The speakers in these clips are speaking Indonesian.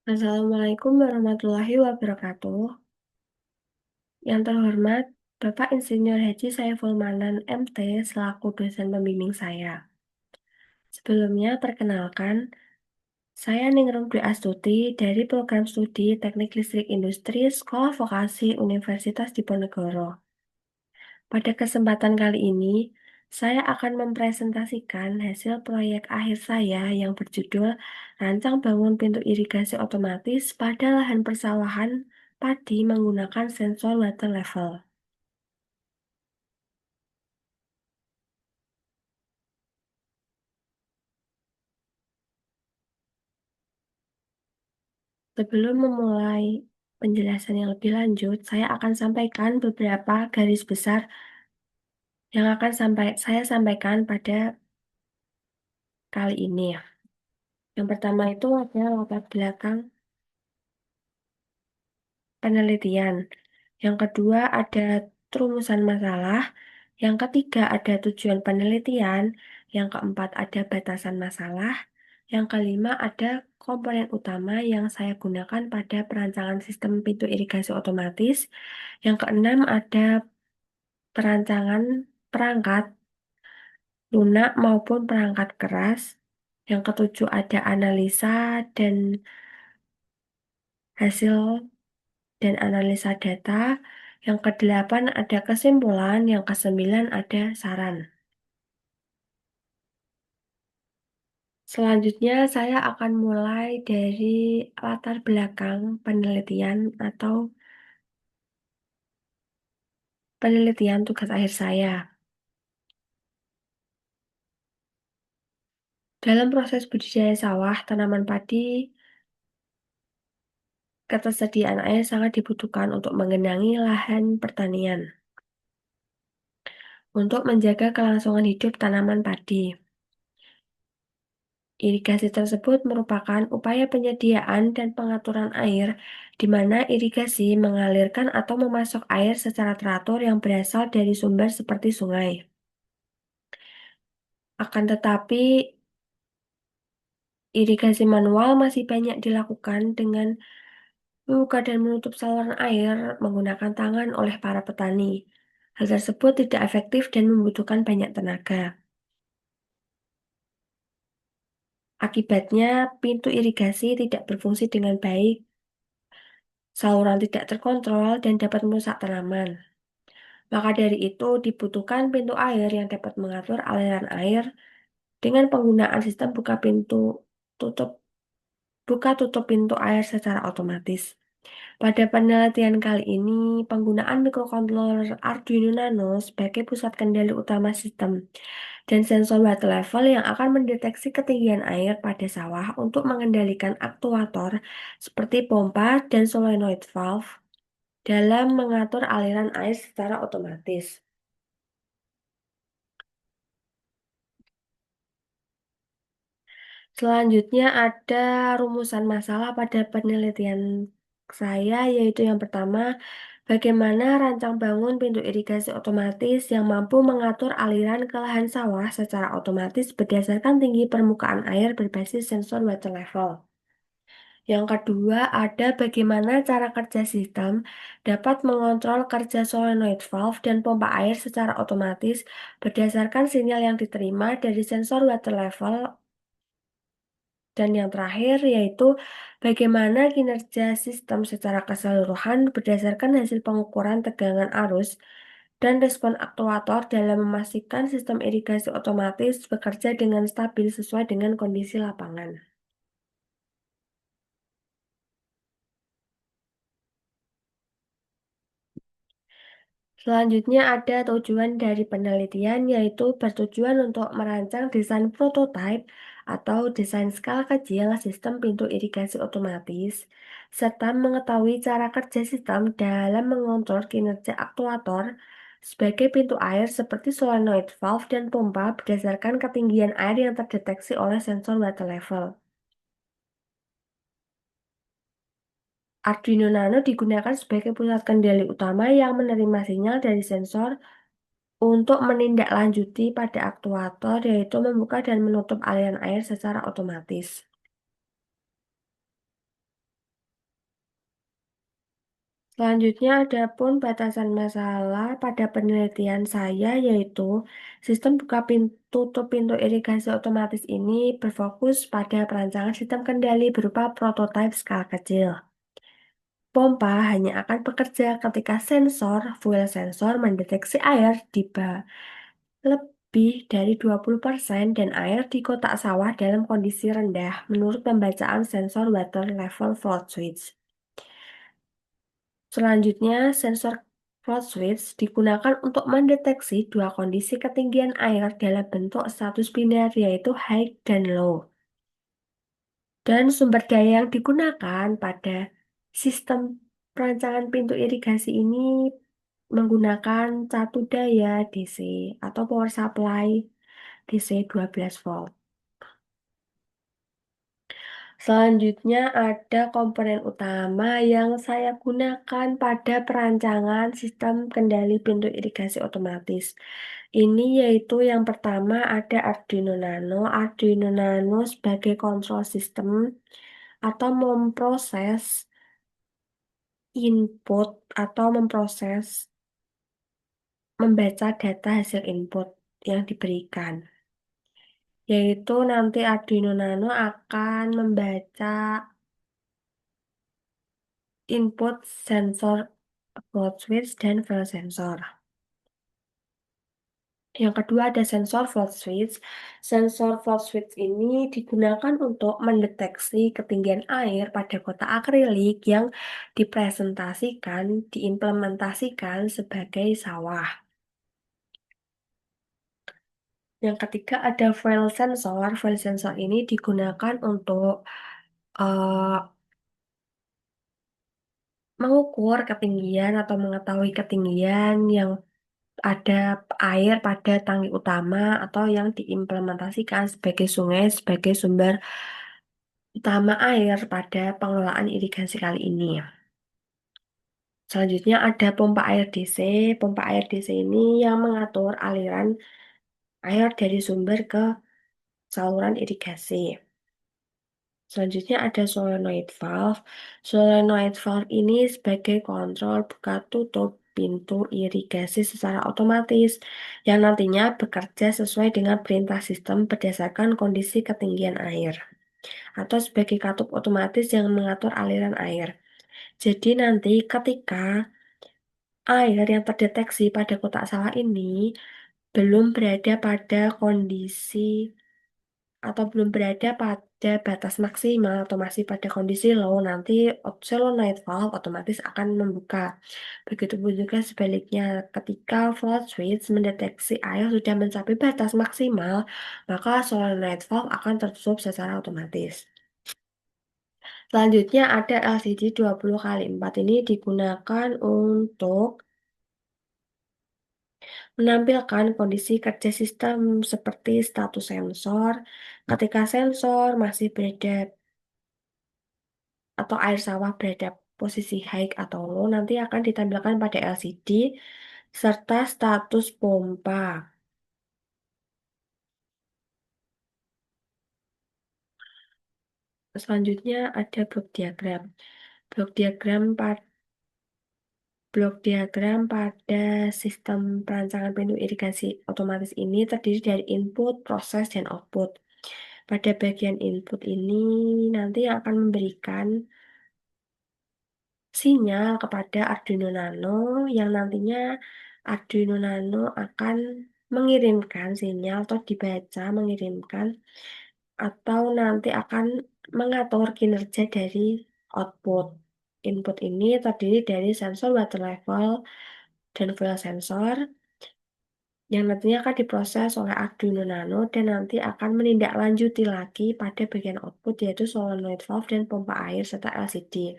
Assalamualaikum warahmatullahi wabarakatuh. Yang terhormat, Bapak Insinyur Haji Saiful Manan, MT, selaku dosen pembimbing saya. Sebelumnya, perkenalkan, saya Ningrum Dwi Astuti dari Program Studi Teknik Listrik Industri Sekolah Vokasi Universitas Diponegoro. Pada kesempatan kali ini, saya akan mempresentasikan hasil proyek akhir saya yang berjudul Rancang Bangun Pintu Irigasi Otomatis pada Lahan Persawahan Padi Menggunakan Sensor Water Level. Sebelum memulai penjelasan yang lebih lanjut, saya akan sampaikan beberapa garis besar yang akan saya sampaikan pada kali ini. Yang pertama itu adalah latar belakang penelitian. Yang kedua ada rumusan masalah. Yang ketiga ada tujuan penelitian. Yang keempat ada batasan masalah. Yang kelima ada komponen utama yang saya gunakan pada perancangan sistem pintu irigasi otomatis. Yang keenam ada perancangan perangkat lunak maupun perangkat keras. Yang ketujuh ada analisa dan hasil dan analisa data. Yang kedelapan ada kesimpulan, yang kesembilan ada saran. Selanjutnya saya akan mulai dari latar belakang penelitian atau penelitian tugas akhir saya. Dalam proses budidaya sawah, tanaman padi, ketersediaan air sangat dibutuhkan untuk menggenangi lahan pertanian. Untuk menjaga kelangsungan hidup tanaman padi. Irigasi tersebut merupakan upaya penyediaan dan pengaturan air, di mana irigasi mengalirkan atau memasok air secara teratur yang berasal dari sumber seperti sungai. Akan tetapi, irigasi manual masih banyak dilakukan dengan membuka dan menutup saluran air menggunakan tangan oleh para petani. Hal tersebut tidak efektif dan membutuhkan banyak tenaga. Akibatnya, pintu irigasi tidak berfungsi dengan baik, saluran tidak terkontrol, dan dapat merusak tanaman. Maka dari itu, dibutuhkan pintu air yang dapat mengatur aliran air dengan penggunaan sistem tutup buka tutup pintu air secara otomatis. Pada penelitian kali ini, penggunaan microcontroller Arduino Nano sebagai pusat kendali utama sistem dan sensor water level yang akan mendeteksi ketinggian air pada sawah untuk mengendalikan aktuator seperti pompa dan solenoid valve dalam mengatur aliran air secara otomatis. Selanjutnya ada rumusan masalah pada penelitian saya, yaitu yang pertama, bagaimana rancang bangun pintu irigasi otomatis yang mampu mengatur aliran ke lahan sawah secara otomatis berdasarkan tinggi permukaan air berbasis sensor water level. Yang kedua, ada bagaimana cara kerja sistem dapat mengontrol kerja solenoid valve dan pompa air secara otomatis berdasarkan sinyal yang diterima dari sensor water level. Dan yang terakhir yaitu bagaimana kinerja sistem secara keseluruhan berdasarkan hasil pengukuran tegangan arus dan respon aktuator dalam memastikan sistem irigasi otomatis bekerja dengan stabil sesuai dengan kondisi lapangan. Selanjutnya ada tujuan dari penelitian yaitu bertujuan untuk merancang desain prototipe atau desain skala kecil sistem pintu irigasi otomatis, serta mengetahui cara kerja sistem dalam mengontrol kinerja aktuator sebagai pintu air seperti solenoid valve dan pompa berdasarkan ketinggian air yang terdeteksi oleh sensor water level. Arduino Nano digunakan sebagai pusat kendali utama yang menerima sinyal dari sensor untuk menindaklanjuti pada aktuator, yaitu membuka dan menutup aliran air secara otomatis. Selanjutnya ada pun batasan masalah pada penelitian saya yaitu sistem buka pintu tutup pintu irigasi otomatis ini berfokus pada perancangan sistem kendali berupa prototipe skala kecil. Pompa hanya akan bekerja ketika fuel sensor mendeteksi air di lebih dari 20% dan air di kotak sawah dalam kondisi rendah menurut pembacaan sensor water level float switch. Selanjutnya, sensor float switch digunakan untuk mendeteksi dua kondisi ketinggian air dalam bentuk status biner yaitu high dan low. Dan sumber daya yang digunakan pada sistem perancangan pintu irigasi ini menggunakan satu daya DC atau power supply DC 12 volt. Selanjutnya ada komponen utama yang saya gunakan pada perancangan sistem kendali pintu irigasi otomatis. Ini yaitu yang pertama ada Arduino Nano. Arduino Nano sebagai kontrol sistem atau memproses input atau membaca data hasil input yang diberikan. Yaitu nanti Arduino Nano akan membaca input sensor float switch dan fail sensor. Yang kedua ada sensor float switch. Sensor float switch ini digunakan untuk mendeteksi ketinggian air pada kotak akrilik yang diimplementasikan sebagai sawah. Yang ketiga ada fail sensor. Fail sensor ini digunakan untuk eh, mengukur ketinggian atau mengetahui ketinggian yang ada air pada tangki utama atau yang diimplementasikan sebagai sungai sebagai sumber utama air pada pengelolaan irigasi kali ini. Selanjutnya ada pompa air DC. Pompa air DC ini yang mengatur aliran air dari sumber ke saluran irigasi. Selanjutnya ada solenoid valve. Solenoid valve ini sebagai kontrol buka tutup pintu irigasi secara otomatis yang nantinya bekerja sesuai dengan perintah sistem berdasarkan kondisi ketinggian air atau sebagai katup otomatis yang mengatur aliran air. Jadi nanti ketika air yang terdeteksi pada kotak sawah ini belum berada pada kondisi atau belum berada pada batas maksimal atau masih pada kondisi low, nanti solenoid valve otomatis akan membuka. Begitupun juga sebaliknya, ketika float switch mendeteksi air sudah mencapai batas maksimal, maka solenoid valve akan tertutup secara otomatis. Selanjutnya ada LCD 20x4 ini digunakan untuk menampilkan kondisi kerja sistem seperti status sensor. Ketika sensor masih berada atau air sawah berada posisi high atau low, nanti akan ditampilkan pada LCD serta status pompa. Selanjutnya ada blok diagram. Blok diagram Blok diagram pada sistem perancangan pintu irigasi otomatis ini terdiri dari input, proses, dan output. Pada bagian input ini nanti akan memberikan sinyal kepada Arduino Nano yang nantinya Arduino Nano akan mengirimkan sinyal atau mengirimkan atau nanti akan mengatur kinerja dari output. Input ini terdiri dari sensor water level dan fuel sensor yang nantinya akan diproses oleh Arduino Nano dan nanti akan menindaklanjuti lagi pada bagian output yaitu solenoid valve dan pompa air serta LCD.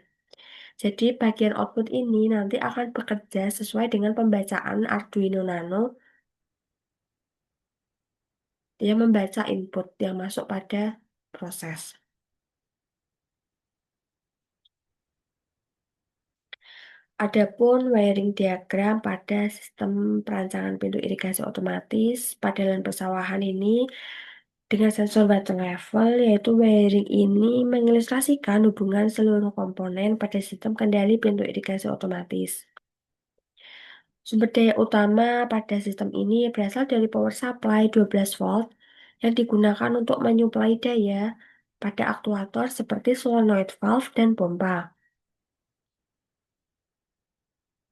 Jadi bagian output ini nanti akan bekerja sesuai dengan pembacaan Arduino Nano yang membaca input yang masuk pada proses. Adapun wiring diagram pada sistem perancangan pintu irigasi otomatis pada lahan persawahan ini Dengan sensor water level, yaitu wiring ini mengilustrasikan hubungan seluruh komponen pada sistem kendali pintu irigasi otomatis. Sumber daya utama pada sistem ini berasal dari power supply 12 volt yang digunakan untuk menyuplai daya pada aktuator seperti solenoid valve dan pompa.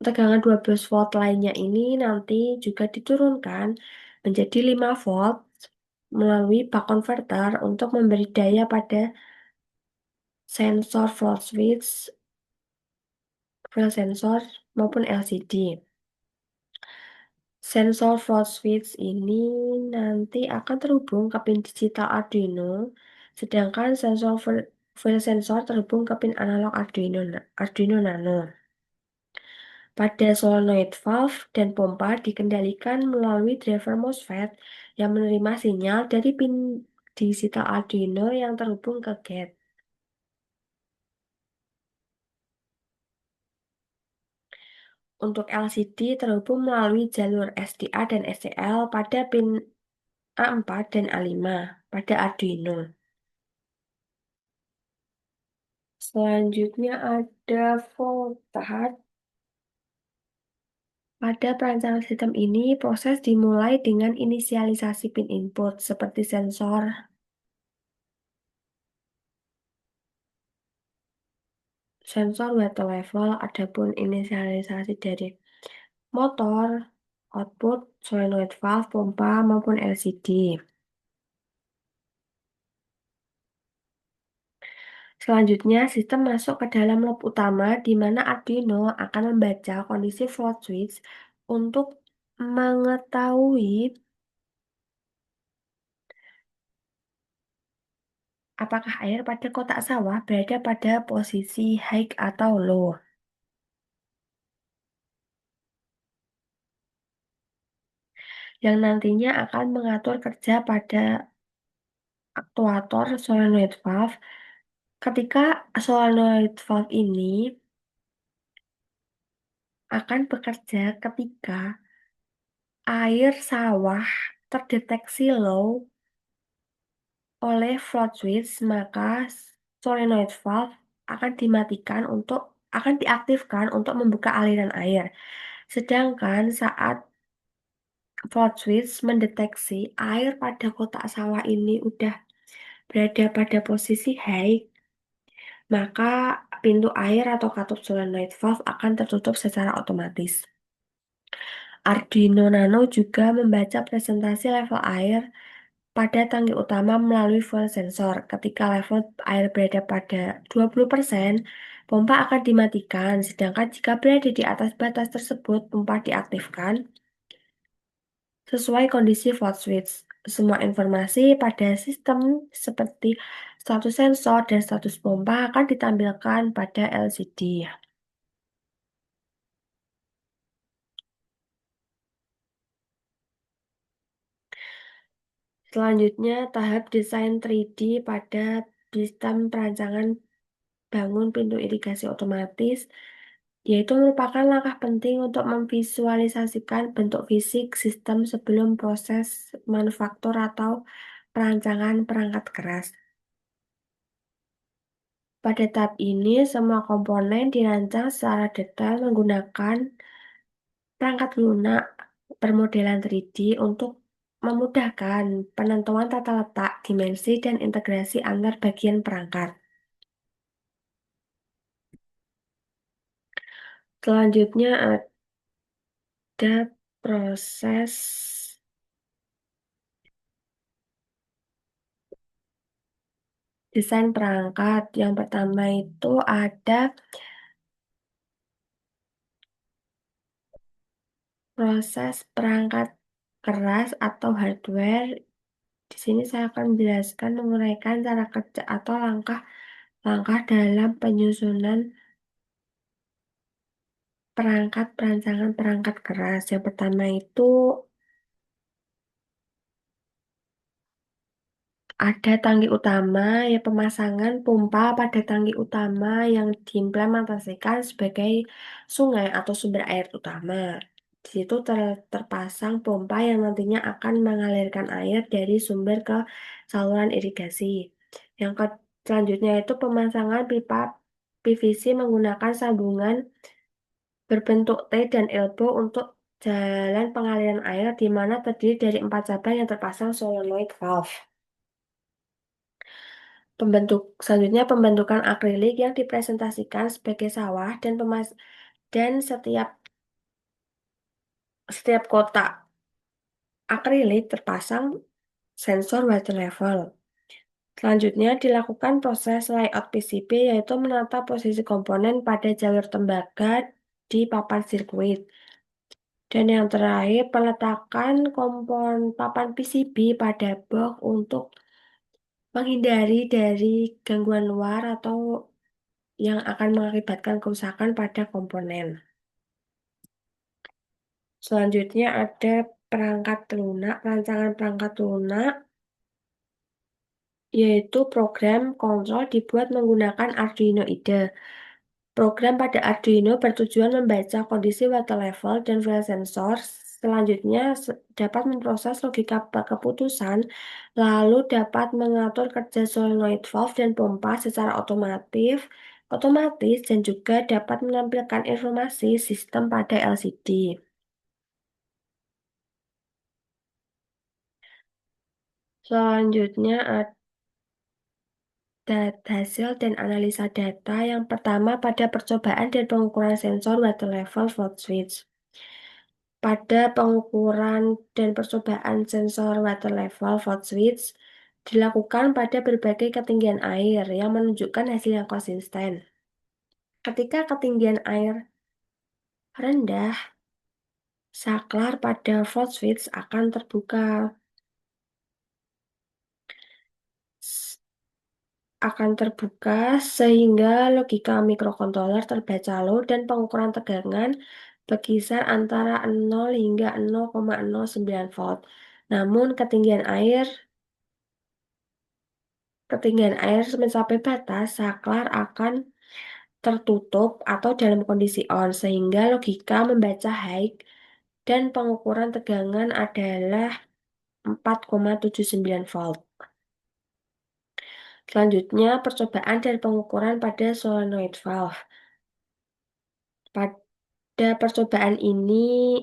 Tegangan 12 volt lainnya ini nanti juga diturunkan menjadi 5 volt melalui buck converter untuk memberi daya pada sensor float switch, fuel sensor, maupun LCD. Sensor float switch ini nanti akan terhubung ke pin digital Arduino, sedangkan sensor fuel sensor terhubung ke pin analog Arduino Nano. Pada solenoid valve dan pompa dikendalikan melalui driver MOSFET yang menerima sinyal dari pin digital Arduino yang terhubung ke gate. Untuk LCD terhubung melalui jalur SDA dan SCL pada pin A4 dan A5 pada Arduino. Selanjutnya ada voltage. Pada perancangan sistem ini, proses dimulai dengan inisialisasi pin input seperti sensor water level, adapun inisialisasi dari motor, output, solenoid valve, pompa, maupun LCD. Selanjutnya, sistem masuk ke dalam loop utama di mana Arduino akan membaca kondisi float switch untuk mengetahui apakah air pada kotak sawah berada pada posisi high atau low. Yang nantinya akan mengatur kerja pada aktuator solenoid valve. Ketika solenoid valve ini akan bekerja ketika air sawah terdeteksi low oleh float switch, maka solenoid valve akan akan diaktifkan untuk membuka aliran air. Sedangkan saat float switch mendeteksi air pada kotak sawah ini udah berada pada posisi high, maka pintu air atau katup solenoid valve akan tertutup secara otomatis. Arduino Nano juga membaca presentasi level air pada tangki utama melalui fuel sensor. Ketika level air berada pada 20%, pompa akan dimatikan. Sedangkan jika berada di atas batas tersebut, pompa diaktifkan sesuai kondisi float switch. Semua informasi pada sistem seperti status sensor dan status pompa akan ditampilkan pada LCD. Selanjutnya, tahap desain 3D pada sistem perancangan bangun pintu irigasi otomatis, yaitu merupakan langkah penting untuk memvisualisasikan bentuk fisik sistem sebelum proses manufaktur atau perancangan perangkat keras. Pada tahap ini, semua komponen dirancang secara detail menggunakan perangkat lunak bermodelan 3D untuk memudahkan penentuan tata letak, dimensi, dan integrasi antar bagian perangkat. Selanjutnya ada proses desain perangkat. Yang pertama itu ada proses perangkat keras atau hardware. Di sini saya akan menjelaskan menguraikan cara kerja atau langkah-langkah dalam penyusunan perangkat perancangan perangkat keras. Yang pertama itu ada tangki utama, ya pemasangan pompa pada tangki utama yang diimplementasikan sebagai sungai atau sumber air utama. Di situ terpasang pompa yang nantinya akan mengalirkan air dari sumber ke saluran irigasi. Selanjutnya itu pemasangan pipa PVC menggunakan sambungan berbentuk T dan elbow untuk jalan pengaliran air di mana terdiri dari 4 cabang yang terpasang solenoid valve. Selanjutnya pembentukan akrilik yang dipresentasikan sebagai sawah dan setiap kotak akrilik terpasang sensor water level. Selanjutnya dilakukan proses layout PCB yaitu menata posisi komponen pada jalur tembaga di papan sirkuit. Dan yang terakhir peletakan papan PCB pada box untuk menghindari dari gangguan luar atau yang akan mengakibatkan kerusakan pada komponen. Selanjutnya ada perangkat lunak, rancangan perangkat lunak, yaitu program kontrol dibuat menggunakan Arduino IDE. Program pada Arduino bertujuan membaca kondisi water level dan file sensor. Selanjutnya dapat memproses logika keputusan, lalu dapat mengatur kerja solenoid valve dan pompa secara otomatis dan juga dapat menampilkan informasi sistem pada LCD. Selanjutnya ada hasil dan analisa data. Yang pertama pada percobaan dan pengukuran sensor water level volt switch. Pada pengukuran dan percobaan sensor water level volt switch dilakukan pada berbagai ketinggian air yang menunjukkan hasil yang konsisten. Ketika ketinggian air rendah, saklar pada volt switch akan terbuka. Sehingga logika mikrokontroler terbaca low dan pengukuran tegangan berkisar antara 0 hingga 0,09 volt. Namun ketinggian air mencapai batas, saklar akan tertutup atau dalam kondisi on sehingga logika membaca high dan pengukuran tegangan adalah 4,79 volt. Selanjutnya, percobaan dan pengukuran pada solenoid valve. Pada percobaan ini,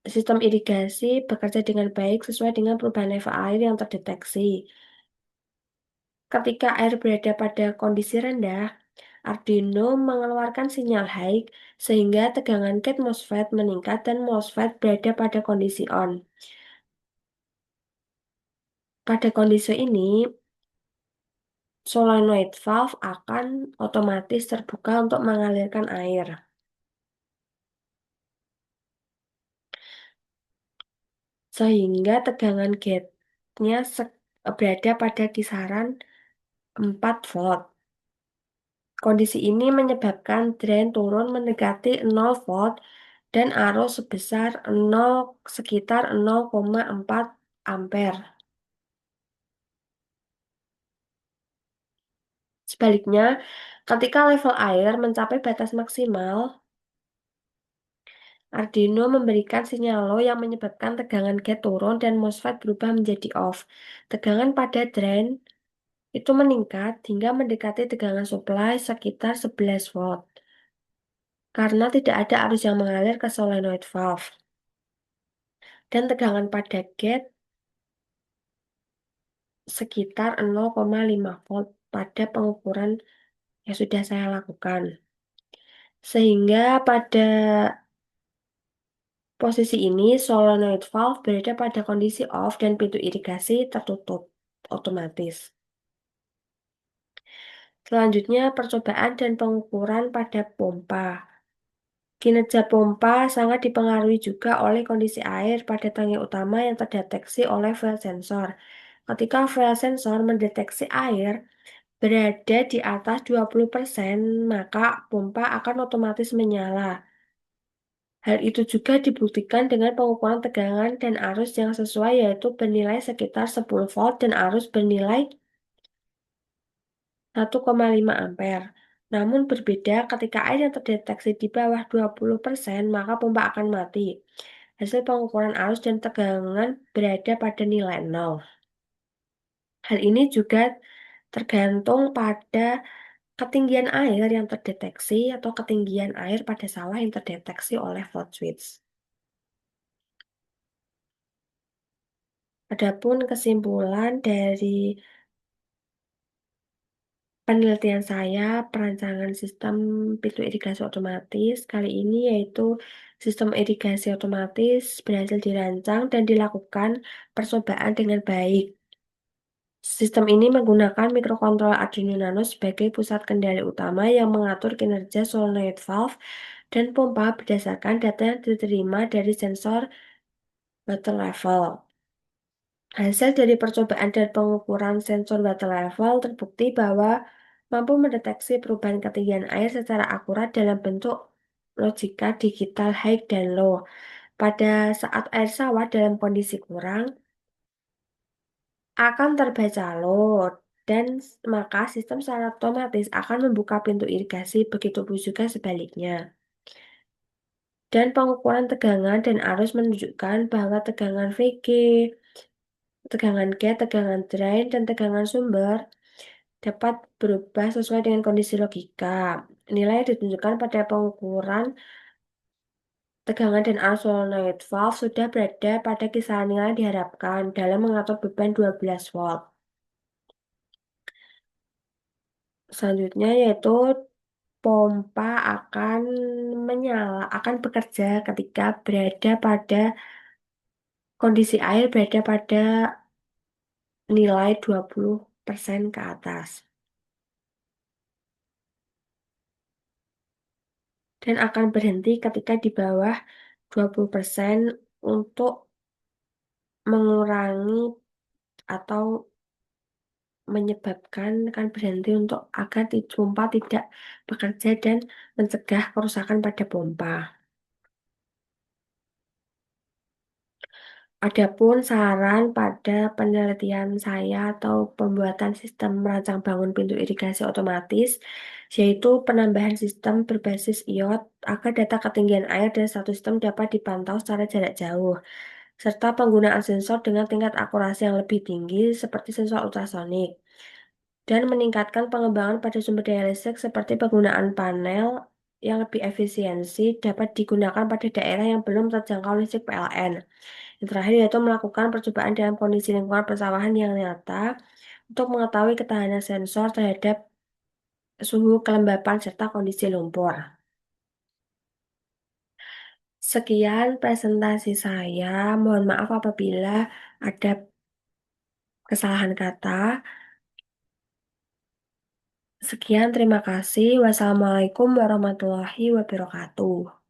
sistem irigasi bekerja dengan baik sesuai dengan perubahan level air yang terdeteksi. Ketika air berada pada kondisi rendah, Arduino mengeluarkan sinyal high sehingga tegangan gate MOSFET meningkat dan MOSFET berada pada kondisi on. Pada kondisi ini, solenoid valve akan otomatis terbuka untuk mengalirkan air. Sehingga tegangan gate-nya berada pada kisaran 4 volt. Kondisi ini menyebabkan drain turun mendekati 0 volt dan arus sekitar 0,4 ampere. Sebaliknya, ketika level air mencapai batas maksimal, Arduino memberikan sinyal low yang menyebabkan tegangan gate turun dan MOSFET berubah menjadi off. Tegangan pada drain itu meningkat hingga mendekati tegangan supply sekitar 11 volt. Karena tidak ada arus yang mengalir ke solenoid valve. Dan tegangan pada gate sekitar 0,5 volt pada pengukuran yang sudah saya lakukan. Sehingga pada posisi ini solenoid valve berada pada kondisi off dan pintu irigasi tertutup otomatis. Selanjutnya percobaan dan pengukuran pada pompa. Kinerja pompa sangat dipengaruhi juga oleh kondisi air pada tangki utama yang terdeteksi oleh file sensor. Ketika file sensor mendeteksi air berada di atas 20%, maka pompa akan otomatis menyala. Hal itu juga dibuktikan dengan pengukuran tegangan dan arus yang sesuai yaitu bernilai sekitar 10 volt dan arus bernilai 1,5 ampere. Namun berbeda ketika air yang terdeteksi di bawah 20%, maka pompa akan mati. Hasil pengukuran arus dan tegangan berada pada nilai nol. Hal ini juga tergantung pada ketinggian air yang terdeteksi atau ketinggian air pada sawah yang terdeteksi oleh flood switch. Adapun kesimpulan dari penelitian saya, perancangan sistem pintu irigasi otomatis kali ini yaitu sistem irigasi otomatis berhasil dirancang dan dilakukan percobaan dengan baik. Sistem ini menggunakan mikrokontroler Arduino Nano sebagai pusat kendali utama yang mengatur kinerja solenoid valve dan pompa berdasarkan data yang diterima dari sensor water level. Hasil dari percobaan dan pengukuran sensor water level terbukti bahwa mampu mendeteksi perubahan ketinggian air secara akurat dalam bentuk logika digital high dan low. Pada saat air sawah dalam kondisi kurang, akan terbaca low dan maka sistem secara otomatis akan membuka pintu irigasi, begitu pun juga sebaliknya. Dan pengukuran tegangan dan arus menunjukkan bahwa tegangan VG, tegangan gate, tegangan drain, dan tegangan sumber dapat berubah sesuai dengan kondisi logika. Nilai yang ditunjukkan pada pengukuran tegangan dan arus solenoid valve sudah berada pada kisaran nilai yang diharapkan dalam mengatur beban 12 volt. Selanjutnya yaitu pompa akan akan bekerja ketika berada pada kondisi air berada pada nilai 20% ke atas. Dan akan berhenti ketika di bawah 20% untuk mengurangi atau menyebabkan akan berhenti untuk agar pompa tidak bekerja dan mencegah kerusakan pada pompa. Adapun saran pada penelitian saya atau pembuatan sistem merancang bangun pintu irigasi otomatis, yaitu penambahan sistem berbasis iot agar data ketinggian air dan satu sistem dapat dipantau secara jarak jauh, serta penggunaan sensor dengan tingkat akurasi yang lebih tinggi seperti sensor ultrasonik, dan meningkatkan pengembangan pada sumber daya listrik seperti penggunaan panel yang lebih efisiensi dapat digunakan pada daerah yang belum terjangkau listrik PLN. Yang terakhir yaitu melakukan percobaan dalam kondisi lingkungan persawahan yang nyata untuk mengetahui ketahanan sensor terhadap suhu kelembapan serta kondisi lumpur. Sekian presentasi saya. Mohon maaf apabila ada kesalahan kata. Sekian, terima kasih. Wassalamualaikum warahmatullahi wabarakatuh.